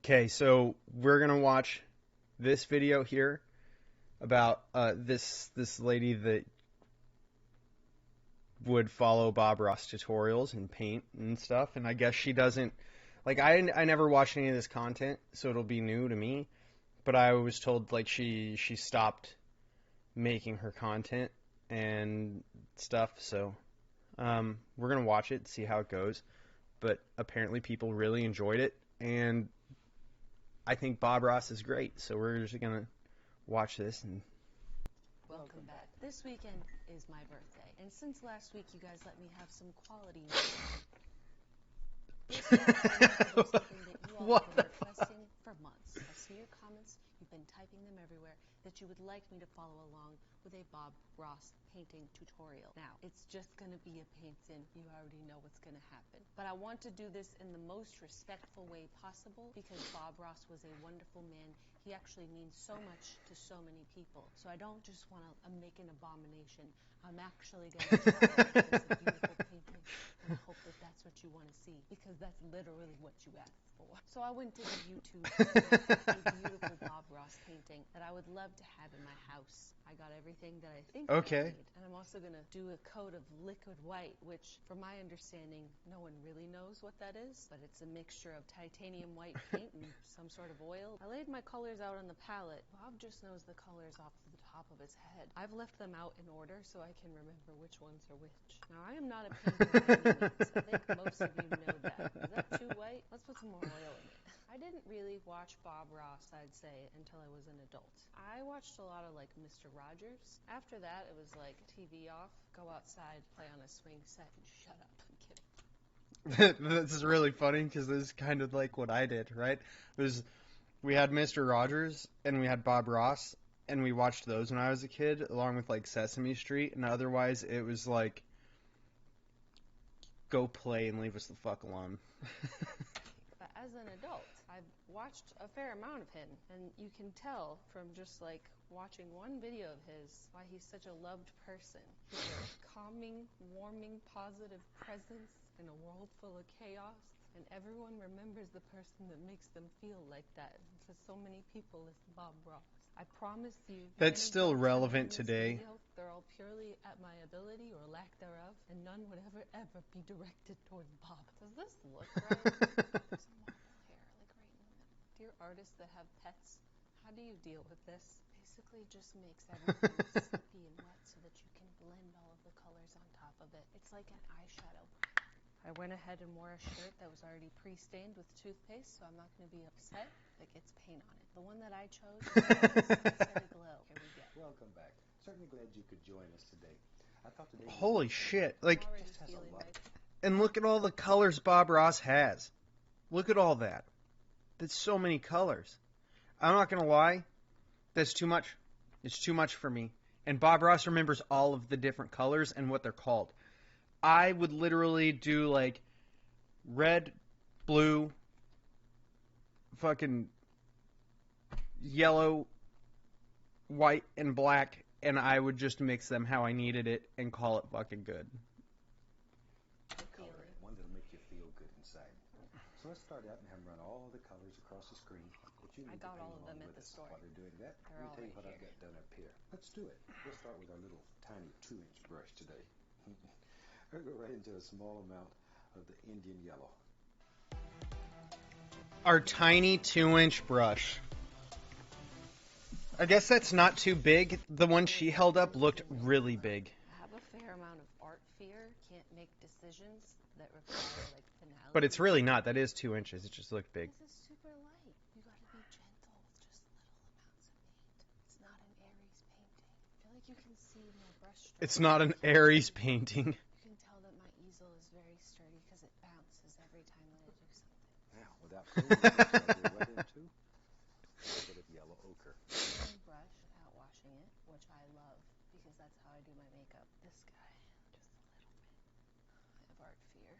Okay, so we're gonna watch this video here about this lady that would follow Bob Ross tutorials and paint and stuff, and I guess she doesn't like I never watched any of this content, so it'll be new to me. But I was told like she stopped making her content and stuff, so we're gonna watch it, see how it goes. But apparently people really enjoyed it, and I think Bob Ross is great, so we're just gonna watch this and Welcome back. This weekend is my birthday, and since last week you guys let me have some quality this week I'm going to do something that you all have been requesting for months. I see your comments, you've been typing them everywhere, that you would like me to follow along with a Bob Ross painting tutorial. Now, it's just going to be a painting. You already know what's going to happen. But I want to do this in the most respectful way possible because Bob Ross was a wonderful man. He actually means so much to so many people. So I don't just want to make an abomination. I'm actually going to try it as a beautiful painting. And I hope that that's what you want to see because that's literally what you asked for. So I went to the YouTube and a beautiful Bob Ross painting that I would love to have in my house. I got everything that I think I need. And I'm also going to do a coat of liquid white, which from my understanding, no one really knows what that is, but it's a mixture of titanium white paint and some sort of oil. I laid my colors out on the palette. Bob just knows the colors off the top of his head. I've left them out in order so I can remember which ones are which. Now, I am not a painter by any means. I think most of you know that. Is that too white? Let's put some more oil in it. I didn't really watch Bob Ross, I'd say, until I was an adult. I watched a lot of, like, Mr. Rogers. After that, it was like TV off, go outside, play on a swing set, and shut up. I'm kidding. This is really funny because this is kind of like what I did, right? We had Mr. Rogers and we had Bob Ross, and we watched those when I was a kid, along with like Sesame Street, and otherwise it was like, go play and leave us the fuck alone. But as an adult, I've watched a fair amount of him, and you can tell from just like watching one video of his why he's such a loved person. He's a calming, warming, positive presence in a world full of chaos, and everyone remembers the person that makes them feel like that. And for so many people, it's Bob Ross. I promise you, that's still relevant today. They're all purely at my ability or lack thereof, and none would ever be directed towards Bob. Does this look right? There's some marble hair, like right in the middle. Dear artists that have pets, how do you deal with this? Basically just makes everything slippy and wet so that you can blend all of the colors on top of it. It's like an eyeshadow. I went ahead and wore a shirt that was already pre-stained with toothpaste, so I'm not going to be upset if it gets paint on it. The one that I chose is Sunset Glow. Here we go. Welcome back. Certainly glad you could join us today. I thought today. Holy shit! Like, just has a lot. And look at all the colors Bob Ross has. Look at all that. That's so many colors. I'm not gonna lie. That's too much. It's too much for me. And Bob Ross remembers all of the different colors and what they're called. I would literally do like red, blue, fucking yellow, white, and black, and I would just mix them how I needed it and call it fucking good. Color it, one that'll make you feel good inside. So let's start out and have them run all the colors across the screen. I got all of them at the store. While they're doing that, let me tell you what I've got done up here. Let's do it. We'll start with our little tiny 2-inch brush today. We'll go right into a small amount of the Indian yellow. Our tiny 2-inch brush. I guess that's not too big. The one she held up looked really big. I have a fair amount of art fear. Can't make decisions that require like finality. But it's really not. That is 2 inches. It just looked big. This is super light. You gotta be gentle with just little amounts of paint. It's not an Aries painting. I feel like you can see my brush stroke. It's not an Aries painting. You can tell that my easel is very sturdy because it bounces every time that I do something. Now, without further ado, right into a bit of yellow ochre. One brush without washing it, which I love because that's how I do my makeup. This guy, just a little bit. I have art fear.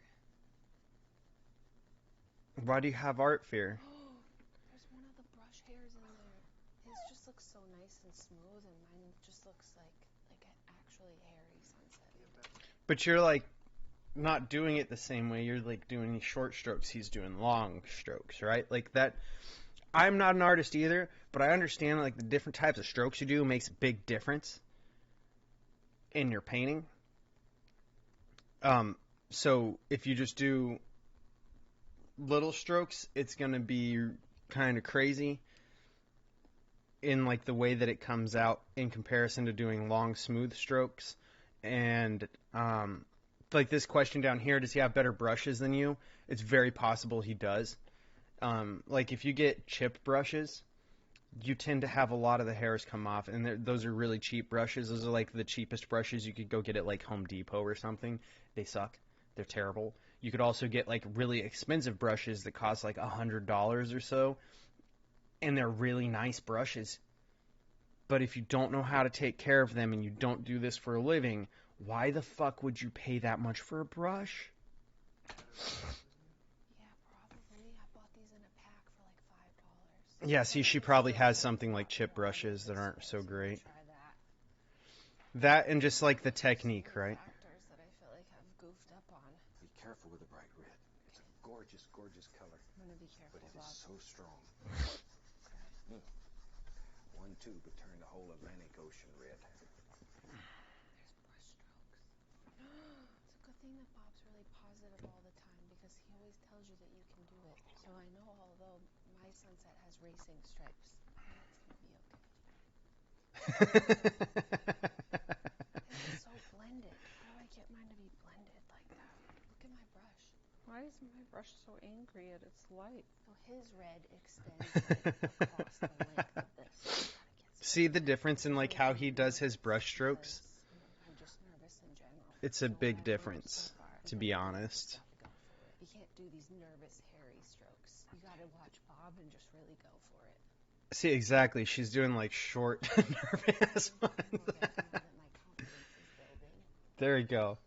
Why do you have art fear? There's one of the brush hairs in there. His just looks so nice and smooth, and mine just looks like an actually hairy sunset. But you're like not doing it the same way. You're like doing short strokes. He's doing long strokes, right? Like that. I'm not an artist either, but I understand like the different types of strokes you do makes a big difference in your painting. So if you just do little strokes, it's going to be kind of crazy in like the way that it comes out in comparison to doing long, smooth strokes. And like this question down here, does he have better brushes than you? It's very possible he does. Like if you get chip brushes, you tend to have a lot of the hairs come off, and those are really cheap brushes. Those are like the cheapest brushes you could go get at like Home Depot or something. They suck. They're terrible. You could also get like really expensive brushes that cost like $100 or so, and they're really nice brushes. But if you don't know how to take care of them and you don't do this for a living, why the fuck would you pay that much for a brush? Yeah, probably. I bought these in a pack for like $5. Yeah, see, she probably has something like chip brushes that aren't so great. Try that. That and just like the technique, right? Factors that I feel like I've goofed up on. Be careful with the bright red. It's a gorgeous, gorgeous color. I'm gonna be careful, But it Bob. is so strong. Mm. 1 tube would turn the whole Atlantic Ocean red. There's brush strokes. It's a good thing that Bob's really positive all the time because he always tells you that you can do it. So I know although my sunset has racing stripes, it's gonna be okay. It's so blended. How do I get mine to be blended like that? Look at my brush. Why is my brush so angry at its light? So his red extends like across the length of this. See the difference in like how he does his brush strokes? I'm just nervous in general. It's a big difference, to be honest. You can't do these nervous, hairy strokes. You gotta watch Bob and just really go for it. See, exactly. She's doing like short, nervous ones. My confidence is building. There you go.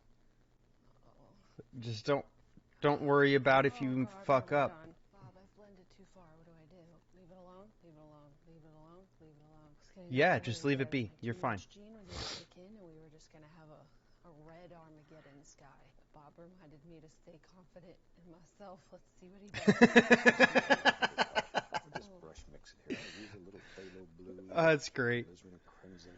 Just don't worry about if you fuck up. Bob, I've blended too far. What do I do? Leave it alone? Leave it alone. Leave it alone. Leave it alone. Yeah, just leave it be. You're fine. Gene was gonna kick in, and we were just gonna have a red Armageddon sky. But Bob reminded me to stay confident in myself. Let's see what he does. I'll just brush mix it here. I'll use a little phthalo blue. That's great. Alizarin crimson.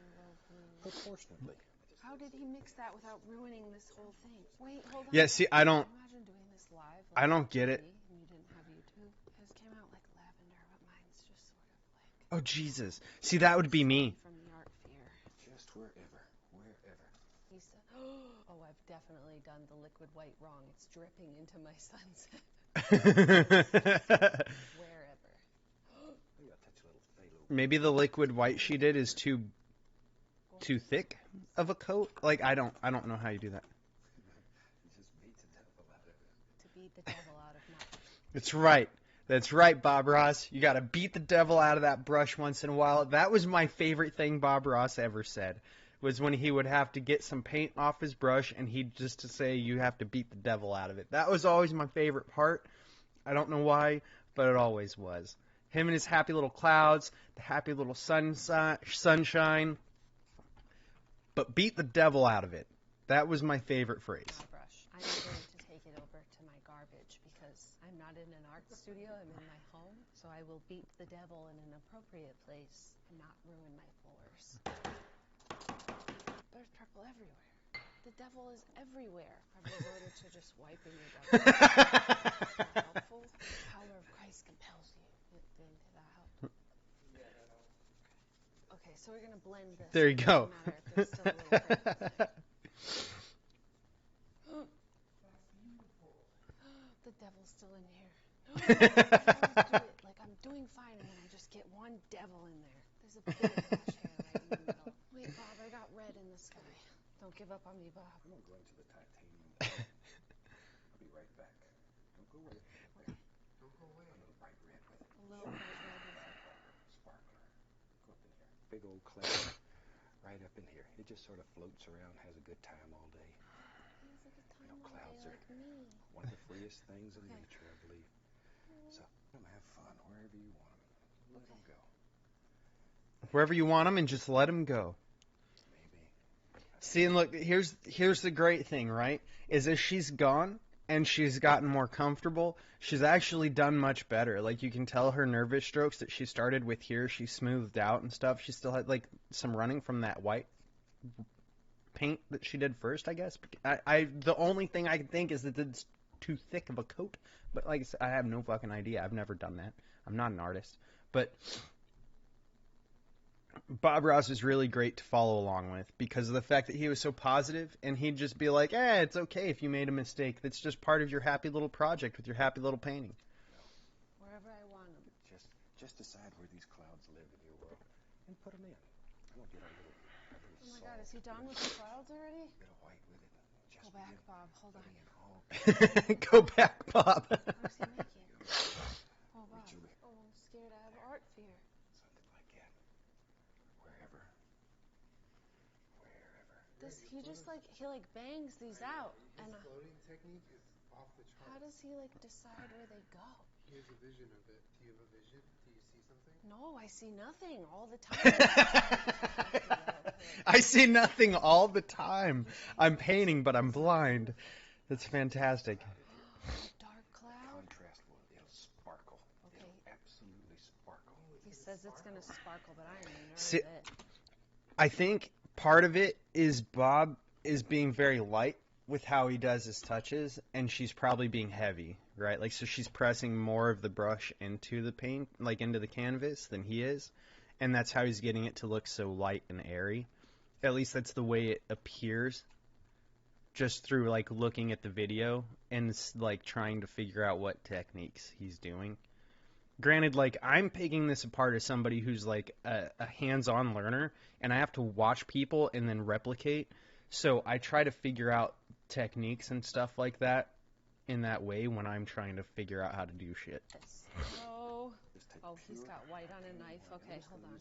Proportionately. How did he mix that without ruining this whole thing? Wait, hold on. Yeah, see, I don't Imagine doing this live. I don't get it. And you didn't have YouTube. His came out like lavender, but mine's just sort of like. Oh, Jesus. See, that would be me. From the art fair. Just wherever. He said, "Oh, I've definitely done the liquid white wrong. It's dripping into my sunset." Wherever. Maybe I'll touch a little phthalo. Maybe the liquid white she did is too thick of a coat. Like I don't know how you do that. You just beat the devil out of it. To beat the devil out of nothing. That's right. That's right, Bob Ross. You got to beat the devil out of that brush once in a while. That was my favorite thing Bob Ross ever said. Was when he would have to get some paint off his brush and he'd just to say you have to beat the devil out of it. That was always my favorite part. I don't know why, but it always was. Him and his happy little clouds, the happy little sunshine. But beat the devil out of it. That was my favorite phrase. My brush. I'm going to take it over to my garbage because I'm not in an art studio. I'm in my home. So I will beat the devil in an appropriate place and not ruin my floors. There's purple everywhere. The devil is everywhere. I've resorted to just wiping the devil. Helpful. The power of Christ compels you. Did that help? Okay, so we're going to blend this. There you go. It doesn't matter if there's still a little bit. The devil's still in here. I always do it like I'm doing fine, and then I just get one devil in there. There's a big brush hair right in the middle. Wait, Bob, I got red in the sky. Don't give up on me, Bob. I'm going to go into the titanium. I'll be right back. Don't go away. Okay. Don't go away. A little bright red with it. A little bright red with it. Sparkler. Go up in here. Big old cloud right up in here. It just sort of floats around, has a good time all day. He has a good time all Clouds day are like me. one of the freest things in Okay. nature, I believe. So let them have fun wherever you want them. Let them go. Wherever you want them and just let them go. Maybe. See, and look, here's the great thing, right? Is if she's gone and she's gotten more comfortable, she's actually done much better. Like, you can tell her nervous strokes that she started with here, she smoothed out and stuff. She still had, like, some running from that white paint that she did first, I guess. The only thing I can think is that it's too thick of a coat. But, like I said, I have no fucking idea. I've never done that. I'm not an artist. But Bob Ross is really great to follow along with because of the fact that he was so positive, and he'd just be like, it's okay if you made a mistake. That's just part of your happy little project with your happy little painting. Wherever I want them. Just decide where these clouds live in your world and put them in. I'm going to get a little Oh my God, is he done with the clouds already? bit of white with it. Just Go back, Bob. Hold on. Go back, Bob. What is he making? Oh, Bob. Oh, I'm scared. I have art fear. Something like that. Wherever. He just like bangs these out, and Floating technique is off the chart. how does he decide where they go? Here's a vision of it. Do you have a vision? Do you see something? No, I see nothing all the time. I see nothing all the time. I'm painting, but I'm blind. That's fantastic. Dark cloud. Contrast will. It'll sparkle. Okay. It'll absolutely sparkle. He says it's gonna sparkle, but I am nervous. See, I think part of it is Bob is being very light with how he does his touches, and she's probably being heavy, right? Like, so she's pressing more of the brush into the paint, like into the canvas, than he is, and that's how he's getting it to look so light and airy. At least that's the way it appears, just through like looking at the video and like trying to figure out what techniques he's doing. Granted, like, I'm picking this apart as somebody who's like a hands-on learner, and I have to watch people and then replicate. So I try to figure out techniques and stuff like that in that way when I'm trying to figure out how to do shit. Oh, he's got white on a knife. Okay, hold on.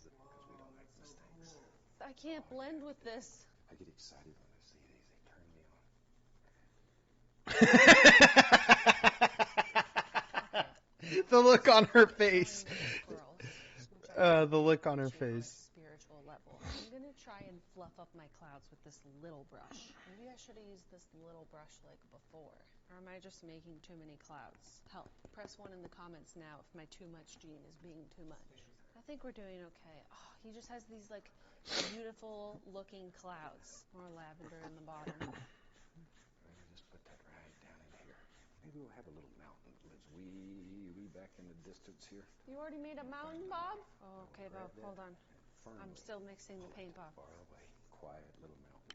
I can't blend with this. I get excited when I see these. They turn me on. The look on her face. The look on her face. Spiritual level. I'm gonna try and fluff up my clouds with this little brush. Maybe I should have used this little brush like before. Or am I just making too many clouds? Help. Press 1 in the comments now if my too much gene is being too much. I think we're doing okay. Oh, he just has these like beautiful looking clouds. More lavender in the bottom. Just put that right down in here. Maybe we'll have a little mountain that lives way back in the distance here. You already made a mountain, Bob? Oh, okay, Bob, hold on. Firmly. I'm still mixing the paint, Bob. Far away. Quiet little mountain.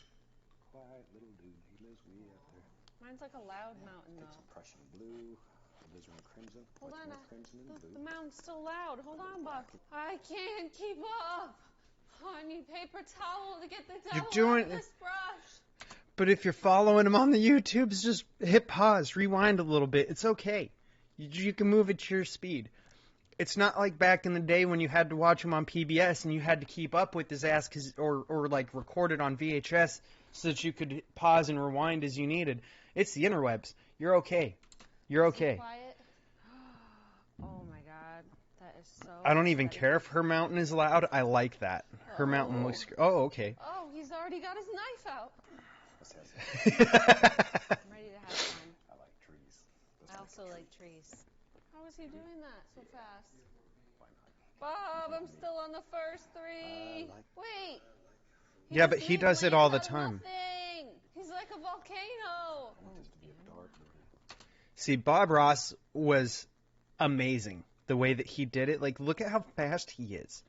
Quiet little dude. He lives way up there. Mine's like a loud mountain, Take though. some Prussian blue, alizarin crimson. Hold on, Crimson and blue. the mountain's still loud. Hold on, Bob. I can't keep up. Oh, I need paper towel to get the devil out of this brush. But if you're following him on the YouTubes, just hit pause, rewind a little bit. It's okay. You can move at your speed. It's not like back in the day when you had to watch him on PBS and you had to keep up with his ass or like record it on VHS so that you could pause and rewind as you needed. It's the interwebs. You're okay. You're okay. Quiet. Oh my God, that is so. I don't even care if her mountain is loud. I like that. Her mountain looks. Oh, okay. Oh, he's already got his knife out. Let's have some. I'm ready to have fun. I like trees. I also like trees. How is he doing that so fast? Why not? Bob, I'm still on the first 3. Wait. Yeah, but he does it all the flames out of time. nothing. He's like a volcano. I want this to be a dark movie. See, Bob Ross was amazing. The way that he did it, like, look at how fast he is.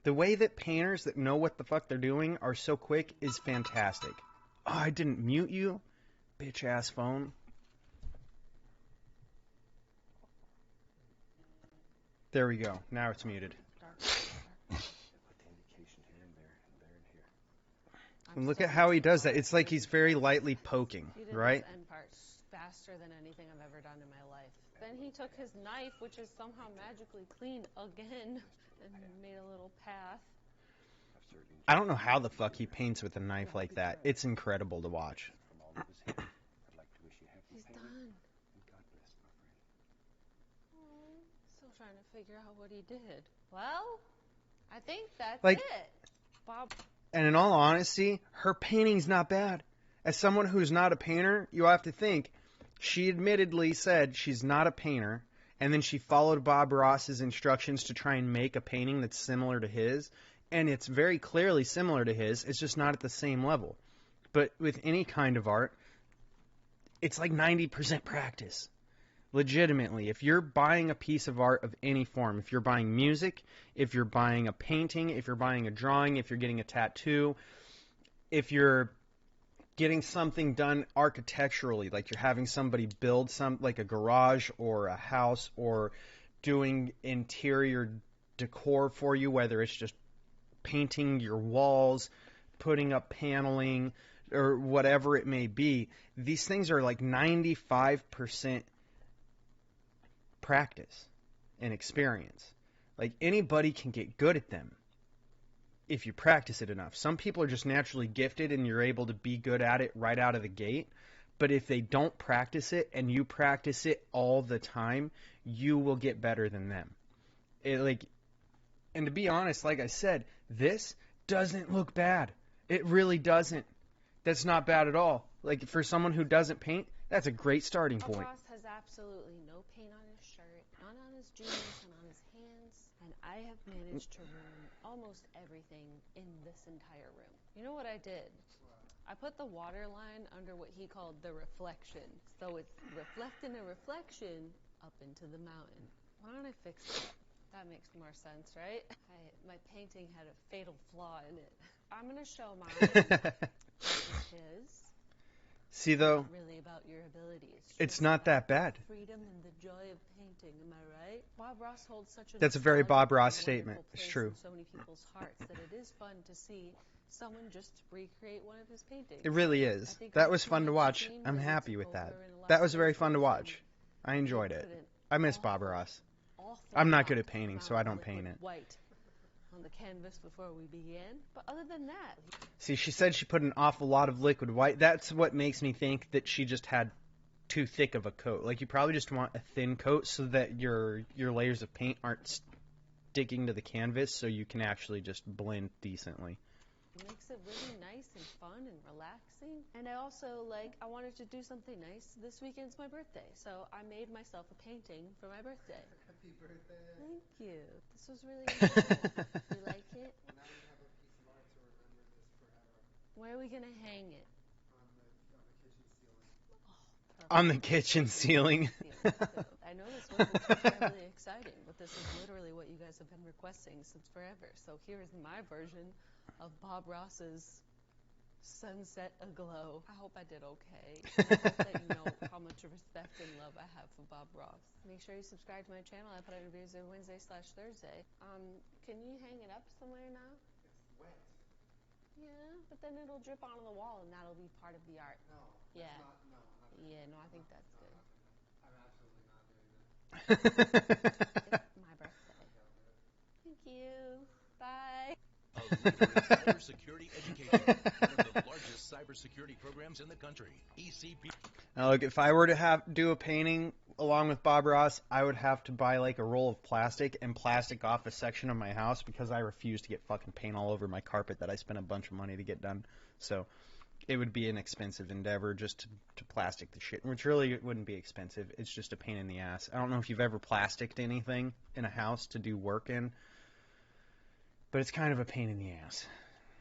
The way that painters that know what the fuck they're doing are so quick is fantastic. Oh, I didn't mute you, bitch ass phone. There we go. Now it's muted. Put the indication here and there and there and here. And look at how he does that. It's like he's very lightly poking, He did right? this end part faster than anything I've ever done in my life. Then he took his knife, which is somehow magically clean again, and made a little path. I don't know how the fuck he paints with a knife like that. It's incredible to watch. From all of us here, I'd like to wish you happy He's painting. done. And God bless, my friend. Still trying to figure out what he did. Well, I think that's Like- it. Bob. And in all honesty, her painting's not bad. As someone who's not a painter, you have to think, She admittedly said she's not a painter, and then she followed Bob Ross's instructions to try and make a painting that's similar to his, and it's very clearly similar to his. It's just not at the same level. But with any kind of art, it's like 90% practice. Legitimately, if you're buying a piece of art of any form, if you're buying music, if you're buying a painting, if you're buying a drawing, if you're getting a tattoo, if you're getting something done architecturally, like you're having somebody build like a garage or a house, or doing interior decor for you, whether it's just painting your walls, putting up paneling, or whatever it may be, these things are like 95% practice and experience. Like, anybody can get good at them if you practice it enough. Some people are just naturally gifted and you're able to be good at it right out of the gate. But if they don't practice it and you practice it all the time, you will get better than them. And to be honest, like I said, this doesn't look bad. It really doesn't. That's not bad at all. Like, for someone who doesn't paint, that's a great starting point. Ross has absolutely no paint on his shirt, none on his jeans, and on his hands, and I have managed to ruin almost everything in this entire room. You know what I did? I put the water line under what he called the reflection, so it's reflecting a reflection up into the mountain. Why don't I fix that? That makes more sense, right? My painting had a fatal flaw in it. I'm going to show mine. His. See, though, It's not really about your abilities. it's not that bad. Freedom and the joy of painting, am I right? Bob Ross holds such a That's a very Bob Ross wonderful statement. place It's true. in so many people's hearts that it is fun to see someone just recreate one of his paintings. It really is. That was fun to watch. I'm happy with that. That was very fun to watch. I enjoyed it. I miss Bob Ross. I'm not good at painting, so I don't paint it. White on the canvas before we began, but other than that, See, she said she put an awful lot of liquid white. That's what makes me think that she just had too thick of a coat. Like, you probably just want a thin coat so that your layers of paint aren't sticking to the canvas, so you can actually just blend decently. it makes it really nice and fun and relaxing. And I also, I wanted to do something nice. This weekend's my birthday, so I made myself a painting for my birthday. Happy birthday. Thank you. This was really nice. You like it? Well, now you have a piece of art to remember this forever Where are we going to hang it? on the kitchen ceiling. On the kitchen ceiling. I know this wasn't terribly exciting, but this is literally what you guys have been requesting since forever. So here is my version of Bob Ross's Sunset Aglow. I hope I did okay. I hope that you know how much respect and love I have for Bob Ross. Make sure you subscribe to my channel. I put out reviews every Wednesday/Thursday. Can you hang it up somewhere now? It's wet. Yeah, but then it'll drip onto the wall and that'll be part of the art. No. Yeah. I'm not doing Yeah, no, I think that's that. good. I'm absolutely not doing that. It's my birthday. Thank you. Bye. A leader in cybersecurity education, one of the largest cybersecurity programs in the country. ECP. Now, look, if I were to do a painting along with Bob Ross, I would have to buy like a roll of plastic and plastic off a section of my house because I refuse to get fucking paint all over my carpet that I spent a bunch of money to get done. So it would be an expensive endeavor just to plastic the shit, which really wouldn't be expensive. It's just a pain in the ass. I don't know if you've ever plasticked anything in a house to do work in, but it's kind of a pain in the ass.